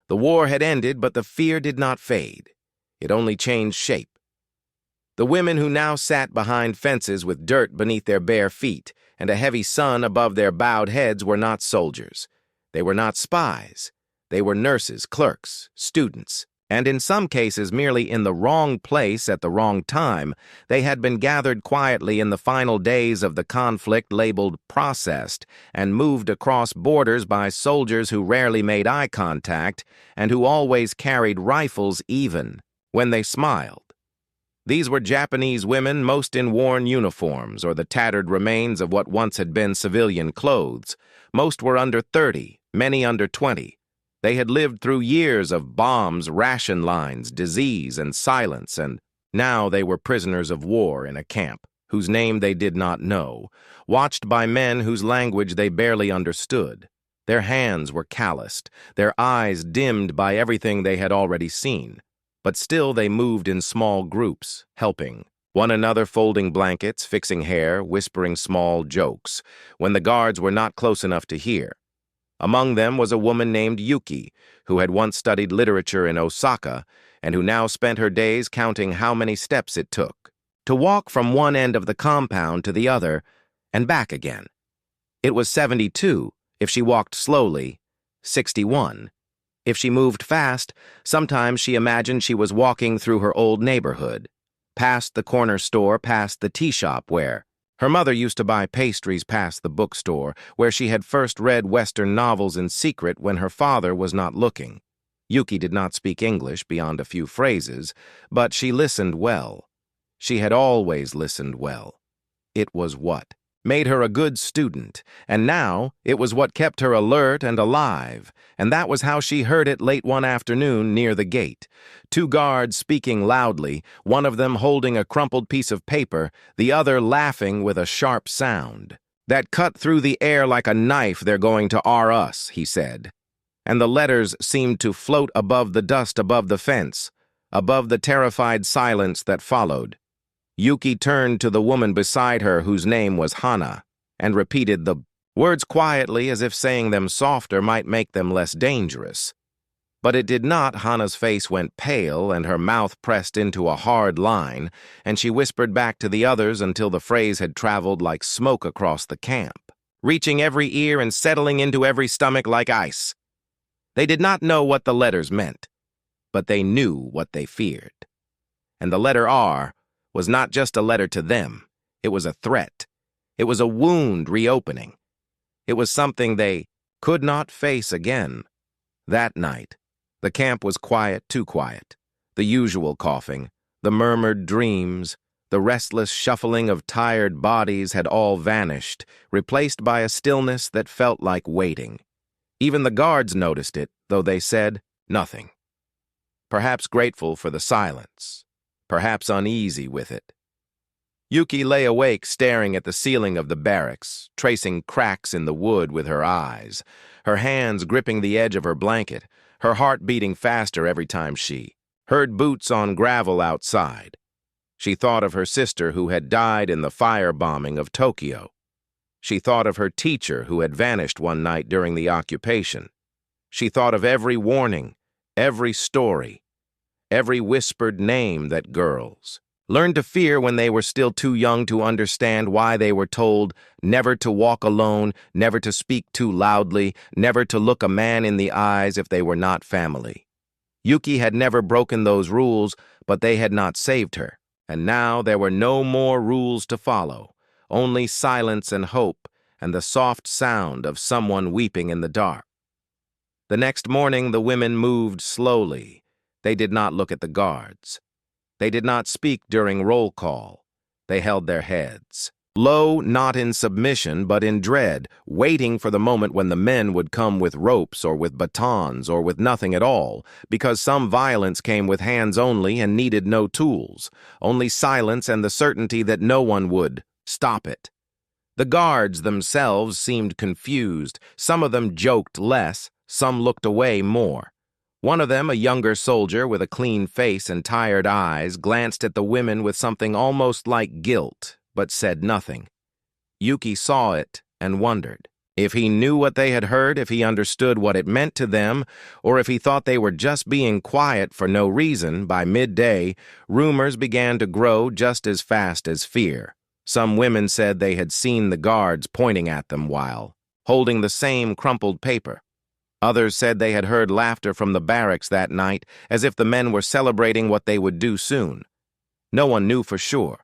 The war had ended, but the fear did not fade. It only changed shape. The women who now sat behind fences with dirt beneath their bare feet and a heavy sun above their bowed heads were not soldiers. They were not spies. They were nurses, clerks, students, and in some cases merely in the wrong place at the wrong time. They had been gathered quietly in the final days of the conflict labeled processed and moved across borders by soldiers who rarely made eye contact and who always carried rifles even when they smiled. These were Japanese women, most in worn uniforms or the tattered remains of what once had been civilian clothes. Most were under 30, many under 20. They had lived through years of bombs, ration lines, disease, and silence, and now they were prisoners of war in a camp, whose name they did not know, watched by men whose language they barely understood. Their hands were calloused, their eyes dimmed by everything they had already seen. But still they moved in small groups, helping one another, folding blankets, fixing hair, whispering small jokes, when the guards were not close enough to hear. Among them was a woman named Yuki, who had once studied literature in Osaka and who now spent her days counting how many steps it took to walk from one end of the compound to the other and back again. It was 72 if she walked slowly, 61. If she moved fast, sometimes she imagined she was walking through her old neighborhood, past the corner store, past the tea shop where her mother used to buy pastries, past the bookstore, where she had first read Western novels in secret when her father was not looking. Yuki did not speak English beyond a few phrases, but she listened well. She had always listened well. It was what made her a good student, and now it was what kept her alert and alive, and that was how she heard it late one afternoon near the gate. Two guards speaking loudly, one of them holding a crumpled piece of paper, the other laughing with a sharp sound. "That cut through the air like a knife. They're going to R us," he said. And the letters seemed to float above the dust above the fence, above the terrified silence that followed. Yuki turned to the woman beside her, whose name was Hana, and repeated the words quietly, as if saying them softer might make them less dangerous. But it did not. Hana's face went pale, and her mouth pressed into a hard line, and she whispered back to the others until the phrase had traveled like smoke across the camp, reaching every ear and settling into every stomach like ice. They did not know what the letters meant, but they knew what they feared. And the letter R was not just a letter to them. It was a threat. It was a wound reopening. It was something they could not face again. That night, the camp was quiet, too quiet. The usual coughing, the murmured dreams, the restless shuffling of tired bodies had all vanished, replaced by a stillness that felt like waiting. Even the guards noticed it, though they said nothing. Perhaps grateful for the silence. Perhaps uneasy with it. Yuki lay awake, staring at the ceiling of the barracks, tracing cracks in the wood with her eyes, her hands gripping the edge of her blanket, her heart beating faster every time she heard boots on gravel outside. She thought of her sister who had died in the firebombing of Tokyo. She thought of her teacher who had vanished one night during the occupation. She thought of every warning, every story, every whispered name that girls learned to fear when they were still too young to understand why they were told never to walk alone, never to speak too loudly, never to look a man in the eyes if they were not family. Yuki had never broken those rules, but they had not saved her, and now there were no more rules to follow, only silence and hope and the soft sound of someone weeping in the dark. The next morning the women moved slowly. They did not look at the guards. They did not speak during roll call. They held their heads low, not in submission, but in dread, waiting for the moment when the men would come with ropes or with batons or with nothing at all, because some violence came with hands only and needed no tools, only silence and the certainty that no one would stop it. The guards themselves seemed confused. Some of them joked less, some looked away more. One of them, a younger soldier with a clean face and tired eyes, glanced at the women with something almost like guilt, but said nothing. Yuki saw it and wondered. If he knew what they had heard, if he understood what it meant to them, or if he thought they were just being quiet for no reason, by midday, rumors began to grow just as fast as fear. Some women said they had seen the guards pointing at them while holding the same crumpled paper. Others said they had heard laughter from the barracks that night, as if the men were celebrating what they would do soon. No one knew for sure,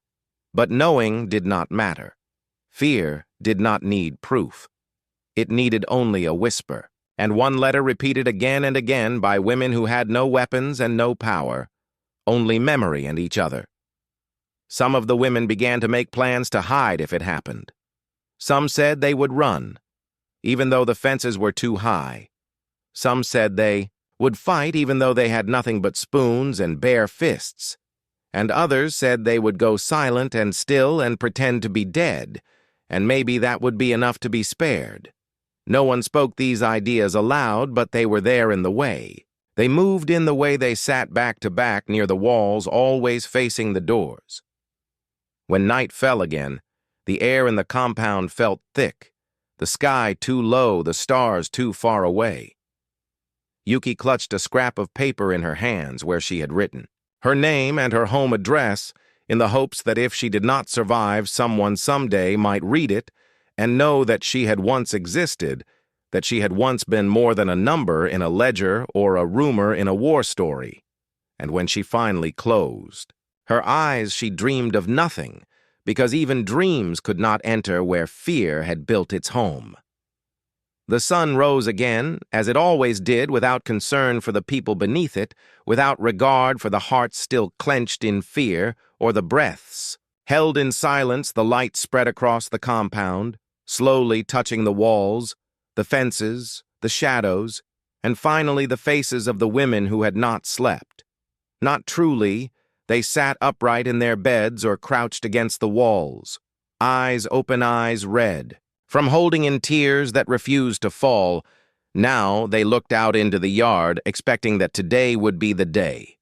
but knowing did not matter. Fear did not need proof. It needed only a whisper, and one letter repeated again and again by women who had no weapons and no power, only memory and each other. Some of the women began to make plans to hide if it happened. Some said they would run, even though the fences were too high. Some said they would fight even though they had nothing but spoons and bare fists. And others said they would go silent and still and pretend to be dead, and maybe that would be enough to be spared. No one spoke these ideas aloud, but they were there in the way. They moved in the way they sat back to back near the walls, always facing the doors. When night fell again, the air in the compound felt thick, the sky too low, the stars too far away. Yuki clutched a scrap of paper in her hands where she had written her name and her home address, in the hopes that if she did not survive, someone someday might read it and know that she had once existed, that she had once been more than a number in a ledger or a rumor in a war story. And when she finally closed her eyes, she dreamed of nothing, because even dreams could not enter where fear had built its home. The sun rose again, as it always did, without concern for the people beneath it, without regard for the hearts still clenched in fear, or the breaths. Held in silence, the light spread across the compound, slowly touching the walls, the fences, the shadows, and finally the faces of the women who had not slept. Not truly, they sat upright in their beds or crouched against the walls, open eyes red. From holding in tears that refused to fall, now they looked out into the yard, expecting that today would be the day.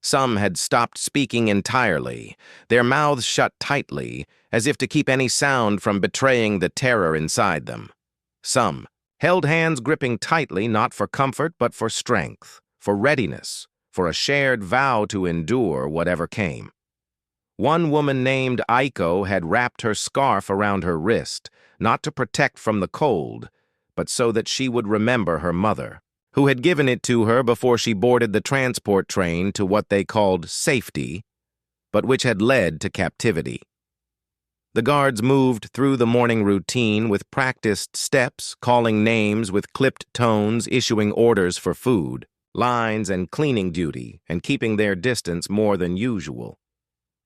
Some had stopped speaking entirely, their mouths shut tightly, as if to keep any sound from betraying the terror inside them. Some held hands gripping tightly, not for comfort, but for strength, for readiness, for a shared vow to endure whatever came. One woman named Aiko had wrapped her scarf around her wrist, not to protect from the cold, but so that she would remember her mother, who had given it to her before she boarded the transport train to what they called safety, but which had led to captivity. The guards moved through the morning routine with practiced steps, calling names with clipped tones, issuing orders for food, lines, and cleaning duty, and keeping their distance more than usual.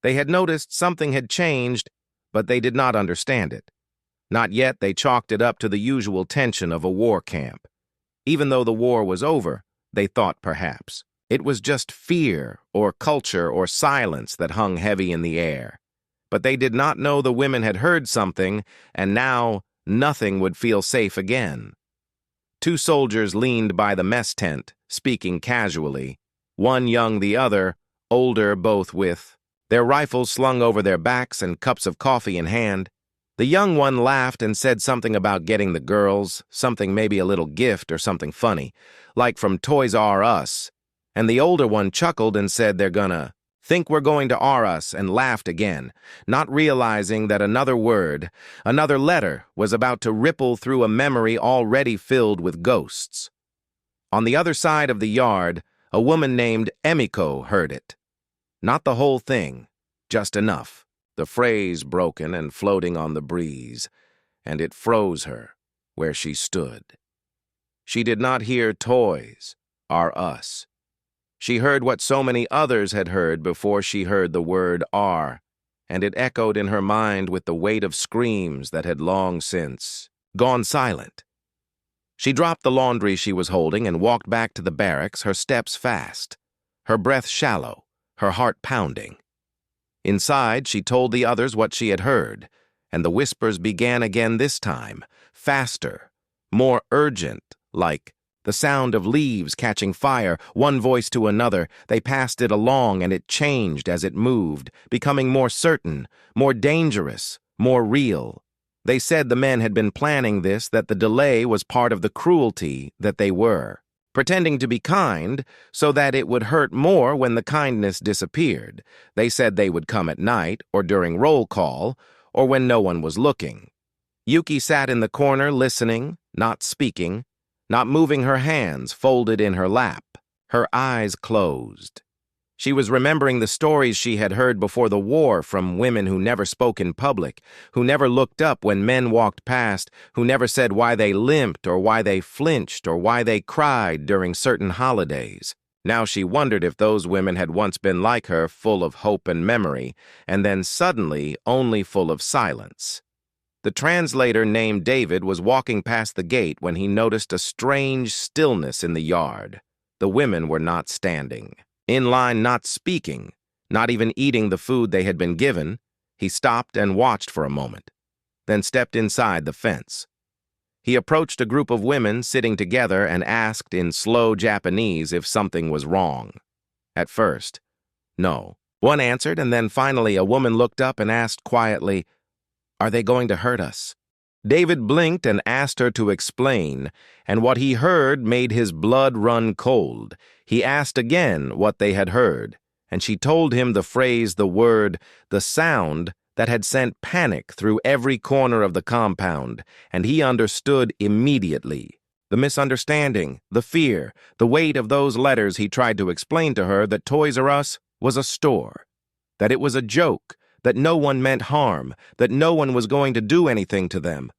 They had noticed something had changed, but they did not understand it. Not yet they chalked it up to the usual tension of a war camp. Even though the war was over, they thought perhaps it was just fear or culture or silence that hung heavy in the air. But they did not know the women had heard something, and now nothing would feel safe again. Two soldiers leaned by the mess tent, speaking casually, one young, the other older, both with their rifles slung over their backs and cups of coffee in hand. The young one laughed and said something about getting the girls, something maybe a little gift or something funny, like from Toys R Us, and the older one chuckled and said they're gonna think we're going to R Us, and laughed again, not realizing that another word, another letter, was about to ripple through a memory already filled with ghosts. On the other side of the yard, a woman named Emiko heard it. Not the whole thing, just enough, the phrase broken and floating on the breeze, and it froze her where she stood. She did not hear Toys R Us. She heard what so many others had heard before she heard the word R, and it echoed in her mind with the weight of screams that had long since gone silent. She dropped the laundry she was holding and walked back to the barracks, her steps fast, her breath shallow, her heart pounding. Inside, she told the others what she had heard, and the whispers began again this time, faster, more urgent, like the sound of leaves catching fire, one voice to another. They passed it along, and it changed as it moved, becoming more certain, more dangerous, more real. They said the men had been planning this, that the delay was part of the cruelty that they were, pretending to be kind so that it would hurt more when the kindness disappeared. They said they would come at night or during roll call or when no one was looking. Yuki sat in the corner listening, not speaking, not moving her hands folded in her lap, her eyes closed. She was remembering the stories she had heard before the war from women who never spoke in public, who never looked up when men walked past, who never said why they limped or why they flinched or why they cried during certain holidays. Now she wondered if those women had once been like her, full of hope and memory, and then suddenly only full of silence. The translator named David was walking past the gate when he noticed a strange stillness in the yard. The women were not standing. In line, not speaking, not even eating the food they had been given. He stopped and watched for a moment, then stepped inside the fence. He approached a group of women sitting together and asked in slow Japanese if something was wrong. At first, no. One answered, and then finally a woman looked up and asked quietly, "Are they going to hurt us?" David blinked and asked her to explain, and what he heard made his blood run cold. He asked again what they had heard, and she told him the phrase, the word, the sound that had sent panic through every corner of the compound, and he understood immediately. The misunderstanding, the fear, the weight of those letters. He tried to explain to her that Toys R Us was a store, that it was a joke, that no one meant harm, that no one was going to do anything to them.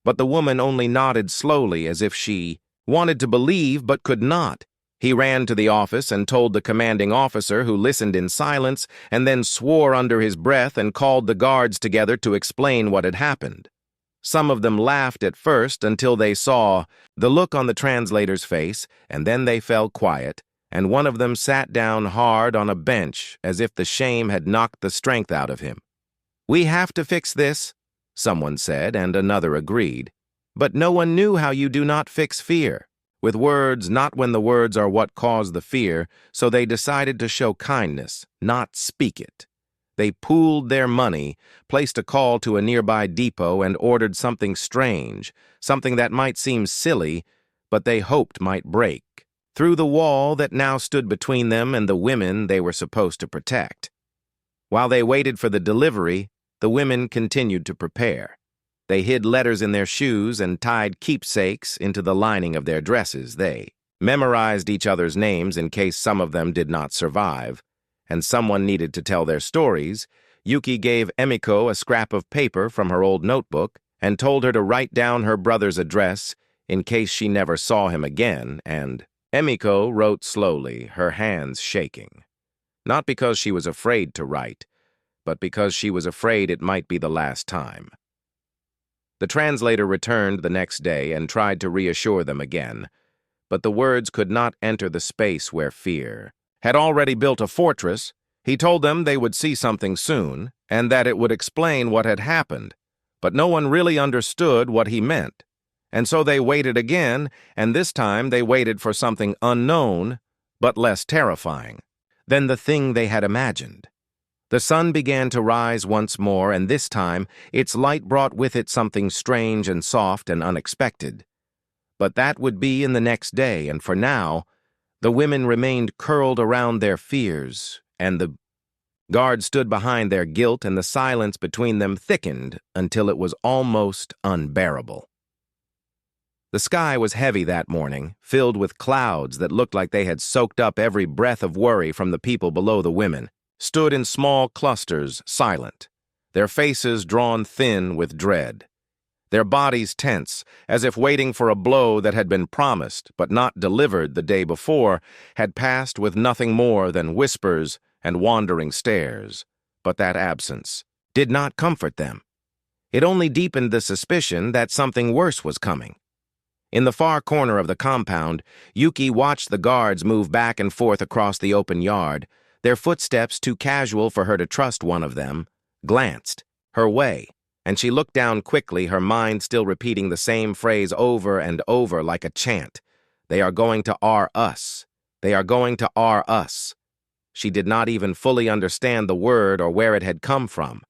But the woman only nodded slowly as if she wanted to believe but could not. He ran to the office and told the commanding officer, who listened in silence and then swore under his breath and called the guards together to explain what had happened. Some of them laughed at first until they saw the look on the translator's face, and then they fell quiet, and one of them sat down hard on a bench as if the shame had knocked the strength out of him. "We have to fix this," someone said, and another agreed. "But no one knew how you do not fix fear. With words, not when the words are what cause the fear, so they decided to show kindness, not speak it. They pooled their money, placed a call to a nearby depot, and ordered something strange, something that might seem silly, but they hoped might break through the wall that now stood between them and the women they were supposed to protect. While they waited for the delivery, the women continued to prepare. They hid letters in their shoes and tied keepsakes into the lining of their dresses. They memorized each other's names in case some of them did not survive, and someone needed to tell their stories. Yuki gave Emiko a scrap of paper from her old notebook and told her to write down her brother's address in case she never saw him again, and Emiko wrote slowly, her hands shaking. Not because she was afraid to write, but because she was afraid it might be the last time. The translator returned the next day and tried to reassure them again, but the words could not enter the space where fear had already built a fortress. He told them they would see something soon, and that it would explain what had happened, but no one really understood what he meant. And so they waited again, and this time they waited for something unknown, but less terrifying than the thing they had imagined. The sun began to rise once more, and this time its light brought with it something strange and soft and unexpected. But that would be in the next day, and for now, the women remained curled around their fears, and the guards stood behind their guilt, and the silence between them thickened until it was almost unbearable. The sky was heavy that morning, filled with clouds that looked like they had soaked up every breath of worry from the people below the women, stood in small clusters, silent, their faces drawn thin with dread, their bodies tense, as if waiting for a blow that had been promised but not delivered the day before, had passed with nothing more than whispers and wandering stares. But that absence did not comfort them. It only deepened the suspicion that something worse was coming. In the far corner of the compound, Yuki watched the guards move back and forth across the open yard, their footsteps too casual for her to trust one of them, glanced her way, and she looked down quickly, her mind still repeating the same phrase over and over like a chant. "They are going to R us. They are going to R us." She did not even fully understand the word or where it had come from,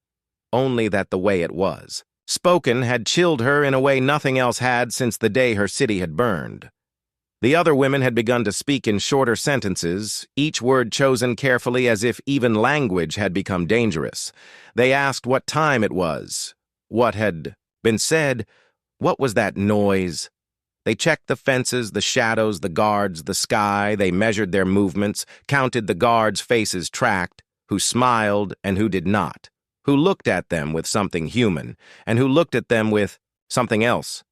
only that the way it was. Spoken had chilled her in a way nothing else had since the day her city had burned. The other women had begun to speak in shorter sentences, each word chosen carefully as if even language had become dangerous. They asked what time it was, what had been said, what was that noise. They checked the fences, the shadows, the guards, the sky. They measured their movements, counted the guards' faces tracked, who smiled and who did not, who looked at them with something human, and who looked at them with something else.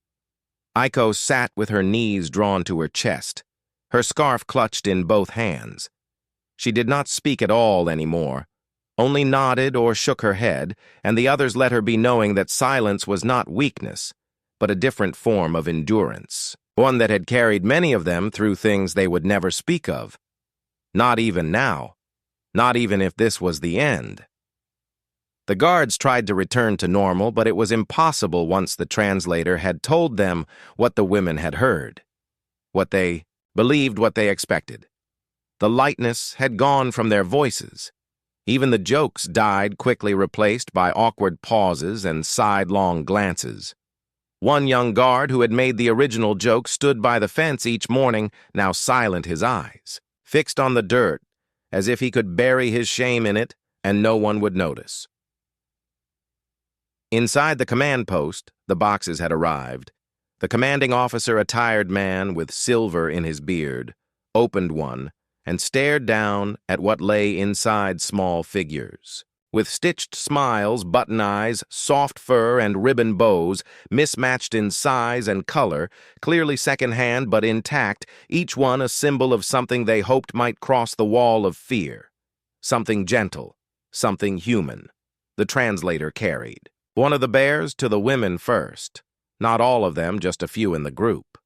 Aiko sat with her knees drawn to her chest, her scarf clutched in both hands. She did not speak at all anymore, only nodded or shook her head, and the others let her be knowing that silence was not weakness, but a different form of endurance, one that had carried many of them through things they would never speak of. Not even now, not even if this was the end. The guards tried to return to normal, but it was impossible once the translator had told them what the women had heard, what they believed, what they expected. The lightness had gone from their voices. Even the jokes died, quickly replaced by awkward pauses and sidelong glances. One young guard who had made the original joke stood by the fence each morning, now silent, his eyes fixed on the dirt, as if he could bury his shame in it and no one would notice. Inside the command post, the boxes had arrived. The commanding officer, a tired man with silver in his beard, opened one and stared down at what lay inside small figures. With stitched smiles, button eyes, soft fur, and ribbon bows, mismatched in size and color, clearly second-hand but intact, each one a symbol of something they hoped might cross the wall of fear. Something gentle, something human. The translator carried one of the bears to the women first. Not all of them, just a few in the group.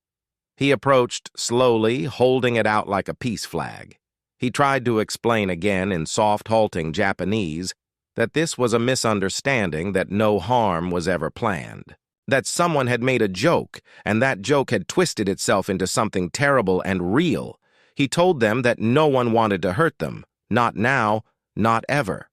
He approached slowly, holding it out like a peace flag. He tried to explain again in soft, halting Japanese that this was a misunderstanding, that no harm was ever planned, that someone had made a joke, and that joke had twisted itself into something terrible and real. He told them that no one wanted to hurt them, not now, not ever.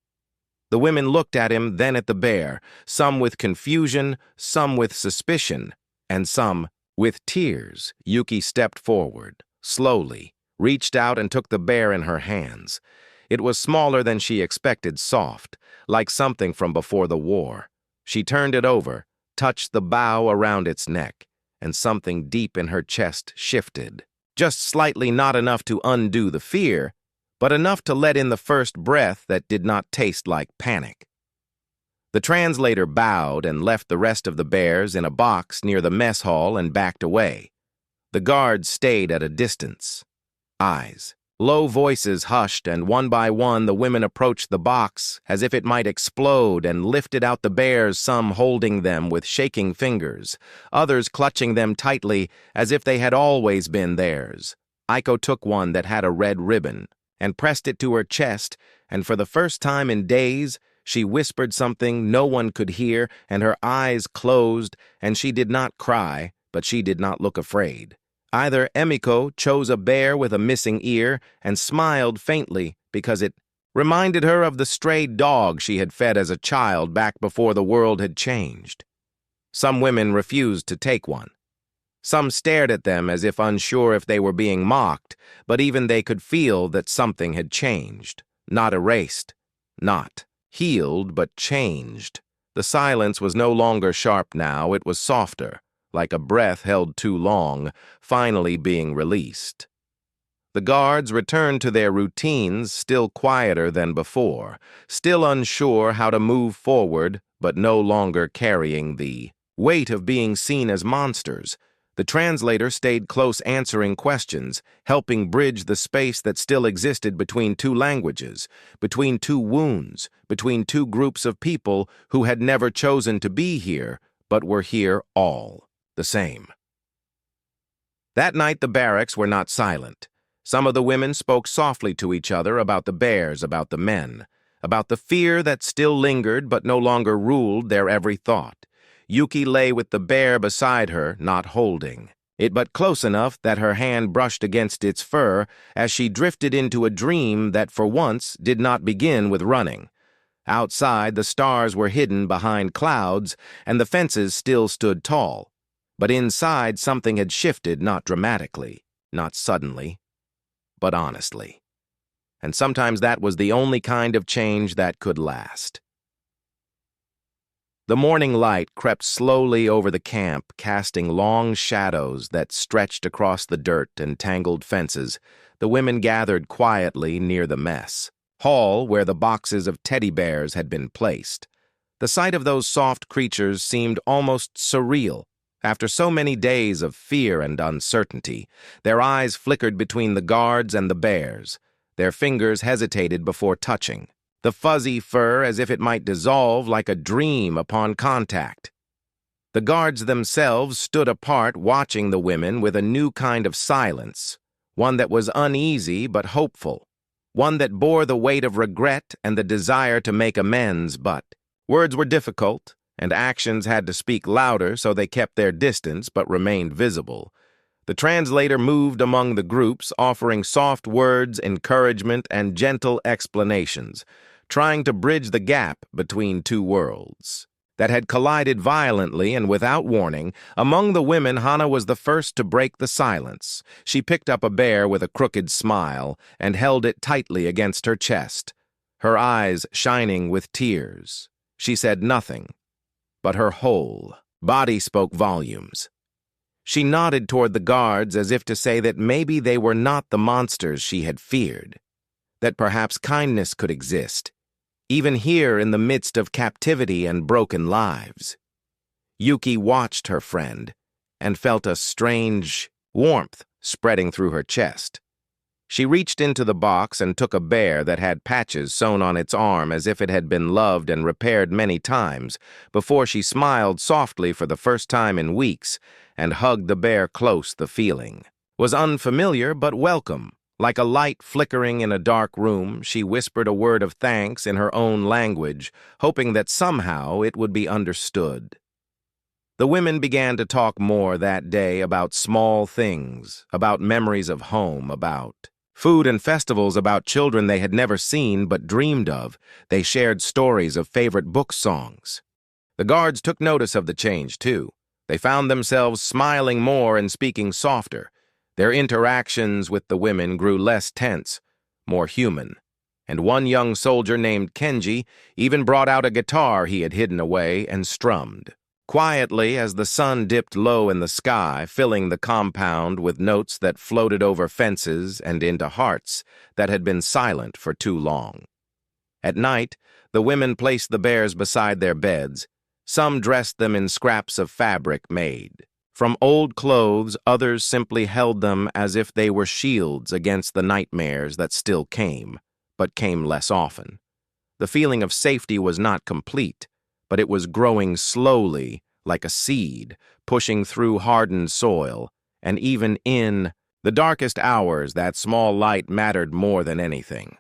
The women looked at him, then at the bear, some with confusion, some with suspicion, and some with tears. Yuki stepped forward, slowly, reached out and took the bear in her hands. It was smaller than she expected, soft, like something from before the war. She turned it over, touched the bow around its neck, and something deep in her chest shifted. Just slightly, not enough to undo the fear, but enough to let in the first breath that did not taste like panic. The translator bowed and left the rest of the bears in a box near the mess hall and backed away. The guards stayed at a distance. Eyes. Low voices hushed, and one by one the women approached the box as if it might explode and lifted out the bears, some holding them with shaking fingers, others clutching them tightly as if they had always been theirs. Aiko took one that had a red ribbon and pressed it to her chest, and for the first time in days, she whispered something no one could hear, and her eyes closed, and she did not cry, but she did not look afraid. Either Emiko chose a bear with a missing ear and smiled faintly because it reminded her of the stray dog she had fed as a child back before the world had changed. Some women refused to take one. Some stared at them as if unsure if they were being mocked, but even they could feel that something had changed. Not erased, not healed, but changed. The silence was no longer sharp now, it was softer, like a breath held too long, finally being released. The guards returned to their routines, still quieter than before, still unsure how to move forward, but no longer carrying the weight of being seen as monsters. The translator stayed close, answering questions, helping bridge the space that still existed between two languages, between two wounds, between two groups of people who had never chosen to be here, but were here all the same. That night the barracks were not silent. Some of the women spoke softly to each other about the bears, about the men, about the fear that still lingered but no longer ruled their every thought. Yuki lay with the bear beside her, not holding it, but close enough that her hand brushed against its fur as she drifted into a dream that for once did not begin with running. Outside, the stars were hidden behind clouds, and the fences still stood tall. But inside, something had shifted, not dramatically, not suddenly, but honestly. And sometimes that was the only kind of change that could last. The morning light crept slowly over the camp, casting long shadows that stretched across the dirt and tangled fences. The women gathered quietly near the mess hall where the boxes of teddy bears had been placed. The sight of those soft creatures seemed almost surreal. After so many days of fear and uncertainty, their eyes flickered between the guards and the bears. Their fingers hesitated before touching, the fuzzy fur as if it might dissolve like a dream upon contact. The guards themselves stood apart, watching the women with a new kind of silence, one that was uneasy but hopeful, one that bore the weight of regret and the desire to make amends, but words were difficult, and actions had to speak louder, so they kept their distance but remained visible. The translator moved among the groups, offering soft words, encouragement, and gentle explanations, trying to bridge the gap between two worlds that had collided violently and without warning. Among the women, Hannah was the first to break the silence. She picked up a bear with a crooked smile and held it tightly against her chest, her eyes shining with tears. She said nothing, but her whole body spoke volumes. She nodded toward the guards as if to say that maybe they were not the monsters she had feared, that perhaps kindness could exist, even here in the midst of captivity and broken lives. Yuki watched her friend and felt a strange warmth spreading through her chest. She reached into the box and took a bear that had patches sewn on its arm as if it had been loved and repaired many times, before she smiled softly for the first time in weeks and hugged the bear close. The feeling was unfamiliar but welcome. Like a light flickering in a dark room, she whispered a word of thanks in her own language, hoping that somehow it would be understood. The women began to talk more that day about small things, about memories of home, about food and festivals, about children they had never seen but dreamed of. They shared stories of favorite book songs. The guards took notice of the change, too. They found themselves smiling more and speaking softer. Their interactions with the women grew less tense, more human, and one young soldier named Kenji even brought out a guitar he had hidden away and strummed quietly as the sun dipped low in the sky, filling the compound with notes that floated over fences and into hearts that had been silent for too long. At night, the women placed the bears beside their beds. Some dressed them in scraps of fabric made from old clothes, others simply held them as if they were shields against the nightmares that still came, but came less often. The feeling of safety was not complete, but it was growing slowly, like a seed, pushing through hardened soil, and even in the darkest hours, that small light mattered more than anything.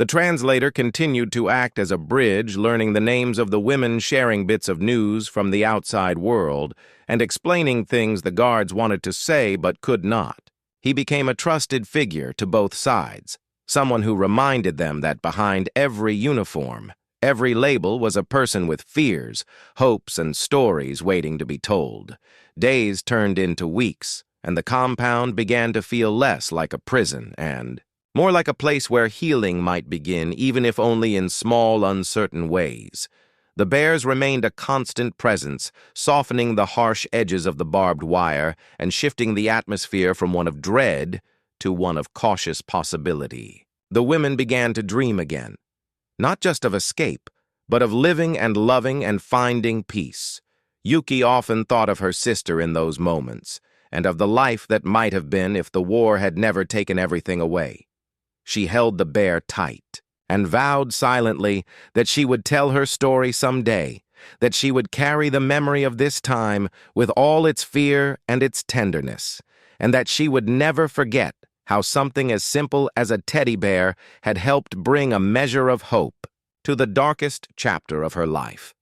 The translator continued to act as a bridge, learning the names of the women, sharing bits of news from the outside world, and explaining things the guards wanted to say but could not. He became a trusted figure to both sides, someone who reminded them that behind every uniform, every label was a person with fears, hopes, and stories waiting to be told. Days turned into weeks, and the compound began to feel less like a prison and more like a place where healing might begin, even if only in small, uncertain ways. The bears remained a constant presence, softening the harsh edges of the barbed wire and shifting the atmosphere from one of dread to one of cautious possibility. The women began to dream again, not just of escape, but of living and loving and finding peace. Yuki often thought of her sister in those moments, and of the life that might have been if the war had never taken everything away. She held the bear tight and vowed silently that she would tell her story someday, that she would carry the memory of this time with all its fear and its tenderness, and that she would never forget how something as simple as a teddy bear had helped bring a measure of hope to the darkest chapter of her life.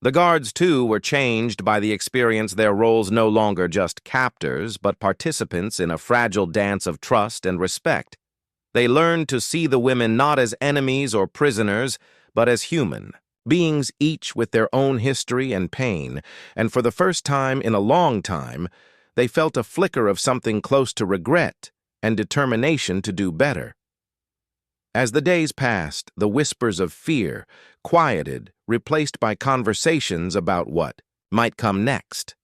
The guards, too, were changed by the experience, their roles no longer just captors, but participants in a fragile dance of trust and respect. They learned to see the women not as enemies or prisoners, but as human, beings each with their own history and pain, and for the first time in a long time, they felt a flicker of something close to regret and determination to do better. As the days passed, the whispers of fear quieted, replaced by conversations about what might come next,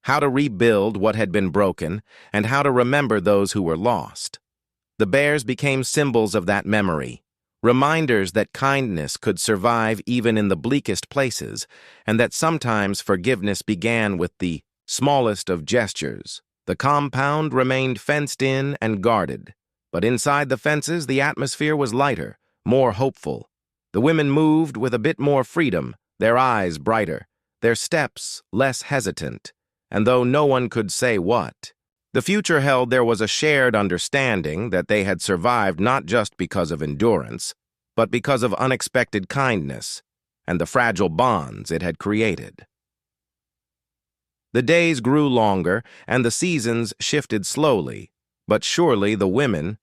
how to rebuild what had been broken, and how to remember those who were lost. The bears became symbols of that memory, reminders that kindness could survive even in the bleakest places, and that sometimes forgiveness began with the smallest of gestures. The compound remained fenced in and guarded, but inside the fences the atmosphere was lighter, more hopeful. The women moved with a bit more freedom, their eyes brighter, their steps less hesitant, and though no one could say what, the future held there was a shared understanding that they had survived not just because of endurance, but because of unexpected kindness and the fragile bonds it had created. The days grew longer and the seasons shifted slowly, but surely the women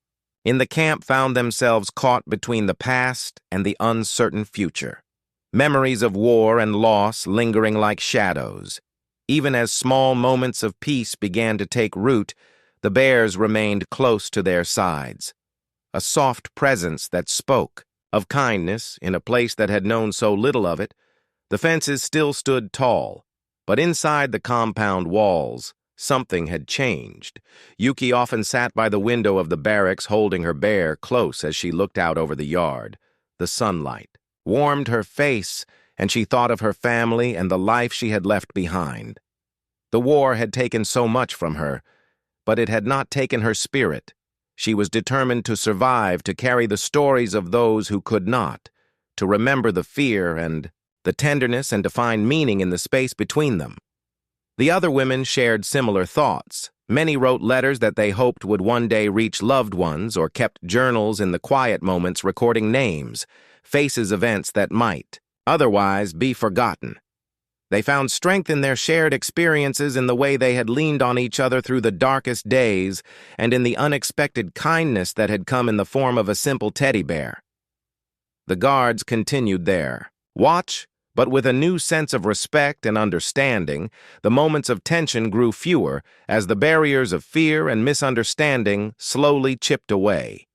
in the camp found themselves caught between the past and the uncertain future. Memories of war and loss lingering like shadows. Even as small moments of peace began to take root, the bears remained close to their sides. A soft presence that spoke of kindness in a place that had known so little of it. The fences still stood tall, but inside the compound walls, something had changed. Yuki often sat by the window of the barracks holding her bear close as she looked out over the yard. The sunlight warmed her face, and she thought of her family and the life she had left behind. The war had taken so much from her, but it had not taken her spirit. She was determined to survive, to carry the stories of those who could not, to remember the fear and the tenderness and to find meaning in the space between them. The other women shared similar thoughts. Many wrote letters that they hoped would one day reach loved ones or kept journals in the quiet moments recording names, faces, events that might otherwise be forgotten. They found strength in their shared experiences, in the way they had leaned on each other through the darkest days, and in the unexpected kindness that had come in the form of a simple teddy bear. The guards continued their watch, but with a new sense of respect and understanding. The moments of tension grew fewer as the barriers of fear and misunderstanding slowly chipped away.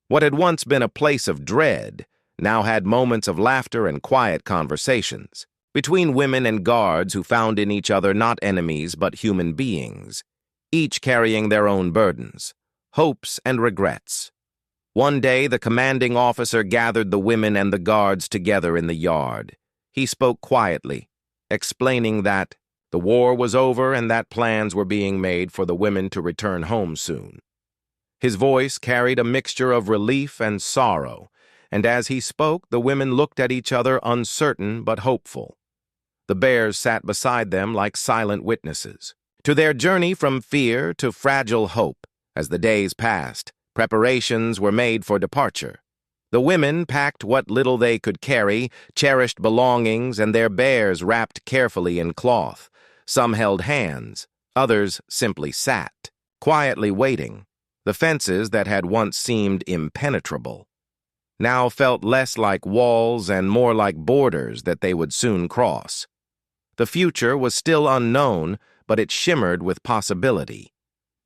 What had once been a place of dread now had moments of laughter and quiet conversations between women and guards who found in each other not enemies but human beings, each carrying their own burdens, hopes and regrets. One day the commanding officer gathered the women and the guards together in the yard. He spoke quietly, explaining that the war was over and that plans were being made for the women to return home soon. His voice carried a mixture of relief and sorrow, and as he spoke, the women looked at each other uncertain but hopeful. The bears sat beside them like silent witnesses to their journey from fear to fragile hope. As the days passed, preparations were made for departure. The women packed what little they could carry, cherished belongings, and their bears wrapped carefully in cloth. Some held hands, others simply sat, quietly waiting. The fences that had once seemed impenetrable now felt less like walls and more like borders that they would soon cross. The future was still unknown, but it shimmered with possibility.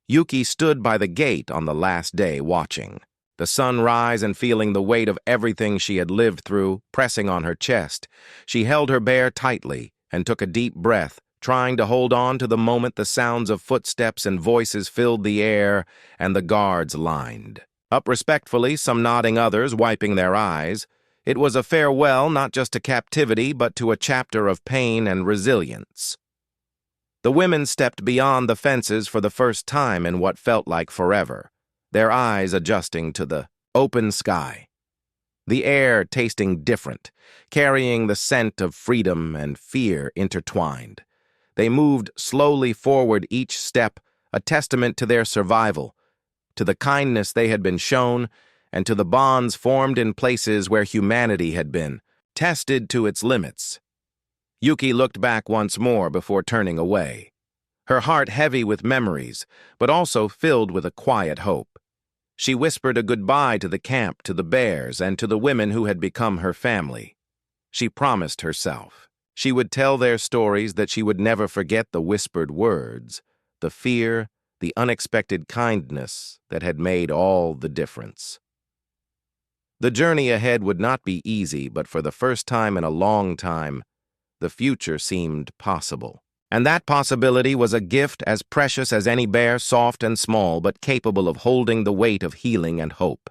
Yuki stood by the gate on the last day watching the sun rise and feeling the weight of everything she had lived through pressing on her chest. She held her bear tightly and took a deep breath, trying to hold on to the moment the sounds of footsteps and voices filled the air and the guards lined up respectfully, some nodding, others wiping their eyes. It was a farewell not just to captivity but to a chapter of pain and resilience. The women stepped beyond the fences for the first time in what felt like forever, their eyes adjusting to the open sky. The air tasting different, carrying the scent of freedom and fear intertwined. They moved slowly forward, each step a testament to their survival, to the kindness they had been shown, and to the bonds formed in places where humanity had been tested to its limits. Yuki looked back once more before turning away, her heart heavy with memories, but also filled with a quiet hope. She whispered a goodbye to the camp, to the bears, and to the women who had become her family. She promised herself she would tell their stories, that she would never forget the whispered words, the fear, the unexpected kindness that had made all the difference. The journey ahead would not be easy, but for the first time in a long time, the future seemed possible. And that possibility was a gift as precious as any bear, soft and small, but capable of holding the weight of healing and hope.